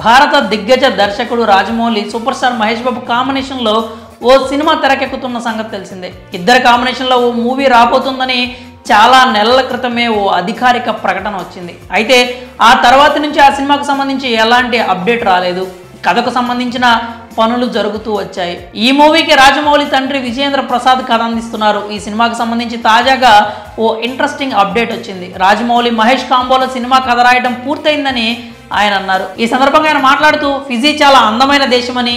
భారత దిగ్గజ దర్శకుడు రాజమౌళి సూపర్ స్టార్ మహేష్ బాబు కాంబినేషన్లో ఓ సినిమా తెరకెక్కుతున్న సంగతి తెలిసిందే. ఇద్దరి కాంబినేషన్లో ఓ మూవీ రాబోతుందని చాలా నెలల క్రితమే ఓ అధికారిక ప్రకటన వచ్చింది. అయితే ఆ తర్వాత నుంచి ఆ సినిమాకు సంబంధించి ఎలాంటి అప్డేట్ రాలేదు. కథకు సంబంధించిన పనులు జరుగుతూ వచ్చాయి. ఈ మూవీకి రాజమౌళి తండ్రి విజయేంద్ర ప్రసాద్ కథ అందిస్తున్నారు. ఈ సినిమాకు సంబంధించి తాజాగా ఓ ఇంట్రెస్టింగ్ అప్డేట్ వచ్చింది. రాజమౌళి మహేష్ కాంబోలో సినిమా కథ రాయడం పూర్తయిందని ఆయన అన్నారు. ఈ సందర్భంగా ఆయన మాట్లాడుతూ ఫిజీ చాలా అందమైన దేశమని,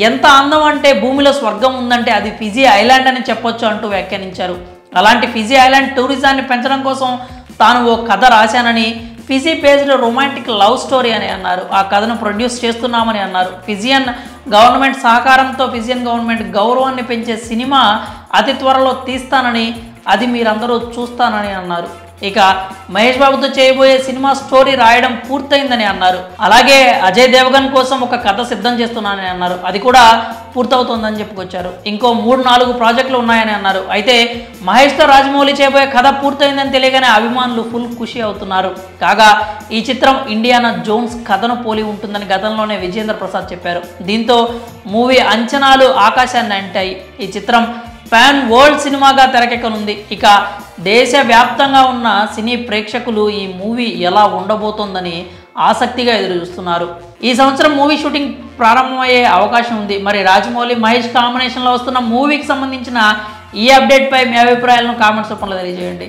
ఎంత అందం అంటే భూమిలో స్వర్గం ఉందంటే అది ఫిజీ ఐలాండ్ అని చెప్పొచ్చు అంటూ వ్యాఖ్యానించారు. అలాంటి ఫిజీ ఐలాండ్ టూరిజాన్ని పెంచడం కోసం తాను ఓ కథ రాశానని, Fiji based romantic love story అని అన్నారు. ఆ కథను ప్రొడ్యూస్ చేస్తున్నామని అన్నారు. ఫిజియన్ గవర్నమెంట్ సహకారంతో ఫిజియన్ గవర్నమెంట్ గౌరవాన్ని పెంచే సినిమా అతి త్వరలో తీస్తానని, అది మీరందరూ చూస్తానని అన్నారు. ఇక మహేష్ బాబుతో చేయబోయే సినిమా స్టోరీ రాయడం పూర్తయిందని అన్నారు. అలాగే అజయ్ దేవగన్ కోసం ఒక కథ సిద్ధం చేస్తున్నానని అన్నారు. అది కూడా పూర్తవుతోందని చెప్పుకొచ్చారు. ఇంకో 3-4 ప్రాజెక్టులు ఉన్నాయని అన్నారు. అయితే మహేష్తో రాజమౌళి చేయబోయే కథ పూర్తయిందని తెలియగానే అభిమానులు ఫుల్ ఖుషి అవుతున్నారు. కాగా ఈ చిత్రం ఇండియానా జోన్స్ కథను పోలి ఉంటుందని గతంలోనే విజయేంద్ర ప్రసాద్ చెప్పారు. దీంతో మూవీ అంచనాలు ఆకాశాన్ని అంటాయి. ఈ చిత్రం ఫ్యాన్ వరల్డ్ సినిమాగా తెరకెక్కనుంది. ఇక దేశవ్యాప్తంగా ఉన్న సినీ ప్రేక్షకులు ఈ మూవీ ఎలా ఉండబోతోందని ఆసక్తిగా ఎదురు చూస్తున్నారు. ఈ సంవత్సరం మూవీ షూటింగ్ ప్రారంభమయ్యే అవకాశం ఉంది. మరి రాజమౌళి మహేష్ కాంబినేషన్లో వస్తున్న మూవీకి సంబంధించిన ఈ అప్డేట్పై మీ అభిప్రాయాలను కామెంట్స్ రూపంలో తెలియజేయండి.